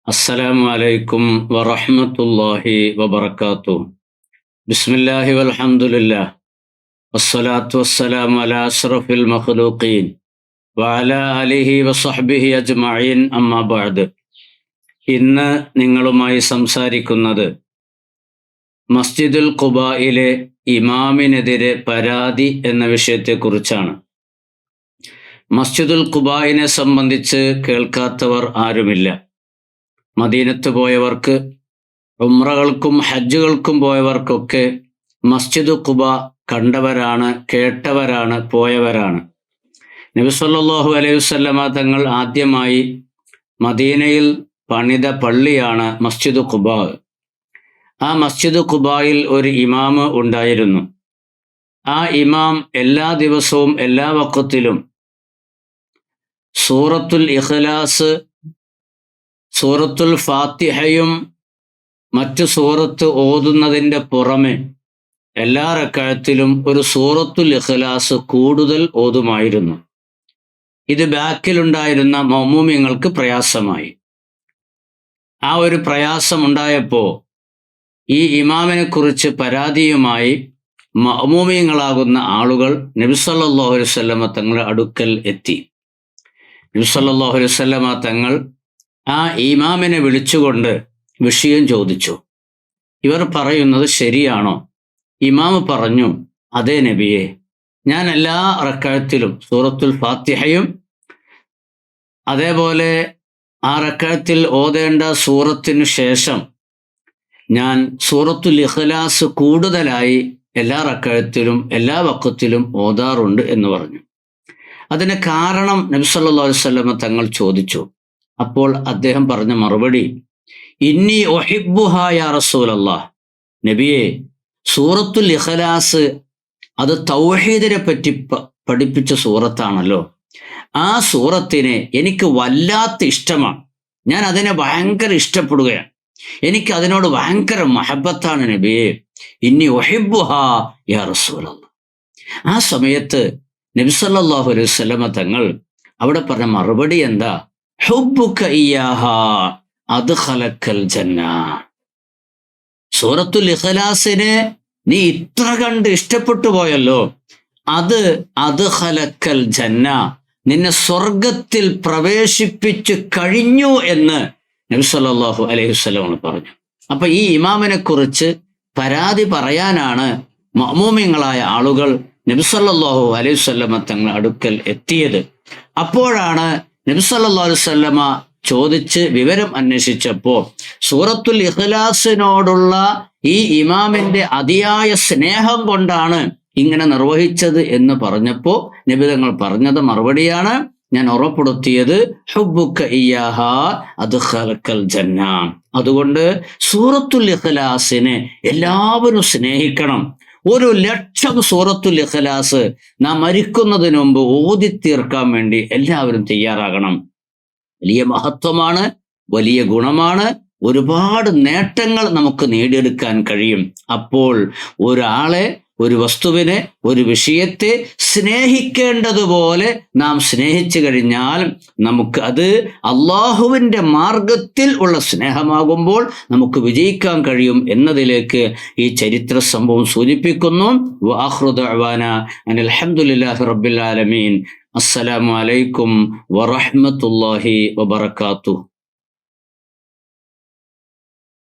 അസ്സലാമു അലൈക്കും വറഹ്മത്തുള്ളാഹി വബറകാതുഹു. ബിസ്മില്ലാഹി വൽഹംദുലില്ലാഹ് വസ്സലാത്തു വസ്സലാമു അലാ അഷ്റഫിൽ മഖ്ലൂഖീൻ വഅലാ ആലിഹി വസഹ്ബിഹി അജ്മഈൻ. അമ്മാ ബഅദ്. ഇന്ന് നിങ്ങളുമായി സംസാരിക്കുന്നത് മസ്ജിദുൽ ഖുബായിലെ ഇമാമിനെതിരെ പരാതി എന്ന വിഷയത്തെക്കുറിച്ചാണ്. മസ്ജിദുൽ ഖുബായിനെ സംബന്ധിച്ച് കേൾക്കാത്തവർ ആരുമില്ല. മദീനത്ത് പോയവർക്ക്, ഉംറകൾക്കും ഹജ്ജുകൾക്കും പോയവർക്കൊക്കെ മസ്ജിദ് ഖുബ കണ്ടവരാണ്, കേട്ടവരാണ്, പോയവരാണ്. നബി സല്ലല്ലാഹു അലൈഹി വസല്ലമ തങ്ങൾ ആദ്യമായി മദീനയിൽ പണിത പള്ളിയാണ് മസ്ജിദ് ഖുബ. ആ മസ്ജിദ് ഖുബായിൽ ഒരു ഇമാം ഉണ്ടായിരുന്നു. ആ ഇമാം എല്ലാ ദിവസവും എല്ലാ വഖത്തിലും സൂറത്തുൽ ഇഖ്ലാസ്, സൂറത്തുൽ ഫാത്തിഹയും മറ്റു സൂറത്ത് ഓതുന്നതിൻ്റെ പുറമെ എല്ലാ റക്അത്തിലും ഒരു സൂറത്തുൽ ഇഖ്ലാസ് കൂടുതൽ ഓതുമായിരുന്നു. ഇത് ബാക്കിലുണ്ടായിരുന്ന മഅ്മൂമിങ്ങൾക്ക് പ്രയാസമായി. ആ ഒരു പ്രയാസമുണ്ടായപ്പോൾ ഈ ഇമാമിനെ കുറിച്ച് പരാതിയുമായി മഅ്മൂമിങ്ങളാകുന്ന ആളുകൾ നബി സല്ലല്ലാഹു അലൈഹി വസല്ലമ തങ്ങളുടെ അടുക്കൽ എത്തി. നബി സല്ലല്ലാഹു അലൈഹി വസല്ലമ തങ്ങൾ ആ ഇമാമിനെ വിളിച്ചുകൊണ്ട് വിഷയം ചോദിച്ചു. ഇവർ പറയുന്നത് ശരിയാണോ? ഇമാം പറഞ്ഞു, അതേ നബിയെ, ഞാൻ എല്ലാ റക്അത്തിലും സൂറത്തുൽ ഫാത്തിഹയും അതേപോലെ ആ റക്അത്തിൽ ഓതേണ്ട സൂറത്തിനു ശേഷം ഞാൻ സൂറത്തുൽ ഇഖ്ലാസ് കൂടുതലായി എല്ലാ റക്അത്തിലും എല്ലാ വഖത്തിലും ഓതാറുണ്ട് എന്ന് പറഞ്ഞു. അതിന് കാരണം നബി സല്ലല്ലാഹു അലൈഹി വസല്ലമ തങ്ങൾ ചോദിച്ചു. അപ്പോൾ അദ്ദേഹം പറഞ്ഞ മറുപടി, ഇന്നി ഉഹിബ്ബുഹാ യാ റസൂലല്ലാഹ്. നബിയെ, സൂറത്തുൽ ഇഖ്ലാസ് അത് തൗഹീദിനെ പറ്റി പഠിപ്പിച്ച സൂറത്താണല്ലോ. ആ സൂറത്തിനെ എനിക്ക് വല്ലാത്ത ഇഷ്ടമാണ്. ഞാൻ അതിനെ ഭയങ്കര ഇഷ്ടപ്പെടുകയാണ്. എനിക്ക് അതിനോട് ഭയങ്കര മഹബത്താണ് നബിയെ. ഇന്നി ഉഹിബ്ബുഹാ യാ റസൂലല്ലാഹ്. ആ സമയത്ത് നബി സല്ലല്ലാഹു അലൈഹി വസല്ലമ തങ്ങൾ അവിടെ പറഞ്ഞ മറുപടി എന്താ? ഹുബ്ബുക ഇയ്യാഹാ അദ്ഖലക്കൽ ജന്ന. സൂറത്തുൽ ഇഖ്ലാസിനെ നീ ഇത്ര കണ്ട് ഇഷ്ടപ്പെട്ടു പോയല്ലോ, അത് അദ്ഖലക്കൽ ജന്ന, നിന്നെ സ്വർഗത്തിൽ പ്രവേശിപ്പിച്ചു കഴിഞ്ഞു എന്ന് നബി സല്ലല്ലാഹു അലൈഹി വസല്ലം പറഞ്ഞു. അപ്പൊ ഈ ഇമാമിനെ കുറിച്ച് പരാതി പറയാനാണ് മഅ്മൂമിങ്ങളായ ആളുകൾ നബി സല്ലല്ലാഹു അലൈഹി വസല്ലമ തങ്ങൾ അടുക്കൽ എത്തിയത്. അപ്പോഴാണ് നബി സല്ലല്ലാഹു അലൈഹി വസല്ലമ ചോദിച്ച് വിവരം അന്വേഷിച്ചപ്പോൾ സൂറത്തുൽ ഇഖ്ലാസിനോടുള്ള ഈ ഇമാമിന്റെ അതിയായ സ്നേഹം കൊണ്ടാണ് ഇങ്ങനെ നിർവഹിച്ചത് എന്ന് പറഞ്ഞപ്പോൾ നബി തങ്ങൾ പറഞ്ഞത് മറുപടിയാണ് ഞാൻ ഉറപ്പെടുത്തിയത്, ഹുബ്ബുക ഇയ്യാഹാ അദ്ഖലക്കൽ ജന്ന. അതുകൊണ്ട് സൂറത്തുൽ ഇഖ്ലാസിനെ എല്ലാവരും സ്നേഹിക്കണം. 1,00,000 സൂറത്തുൽ ഇഖ്ലാസ് നാം മരിക്കുന്നതിന് മുമ്പ് ഓതി തീർക്കാൻ വേണ്ടി എല്ലാവരും തയ്യാറാകണം. വലിയ മഹത്വമാണ്, വലിയ ഗുണമാണ്, ഒരുപാട് നേട്ടങ്ങൾ നമുക്ക് നേടിയെടുക്കാൻ കഴിയും. അപ്പോൾ ഒരാളെ, ഒരു വസ്തുവിനെ, ഒരു വിഷയത്തെ സ്നേഹിക്കേണ്ടതുപോലെ നാം സ്നേഹിച്ചു കഴിഞ്ഞാൽ നമുക്ക് അത് അള്ളാഹുവിൻ്റെ മാർഗത്തിൽ ഉള്ള സ്നേഹമാകുമ്പോൾ നമുക്ക് വിജയിക്കാൻ കഴിയും എന്നതിലേക്ക് ഈ ചരിത്ര സംഭവം സൂചിപ്പിക്കുന്നു. വആഖിറു ദഅ്വാനാ അനിൽ ഹംദുലില്ലാഹി റബ്ബിൽ ആലമീൻ. അസ്സലാമു അലൈക്കും വറഹ്മത്തുള്ളാഹി വബറകാതുഹു.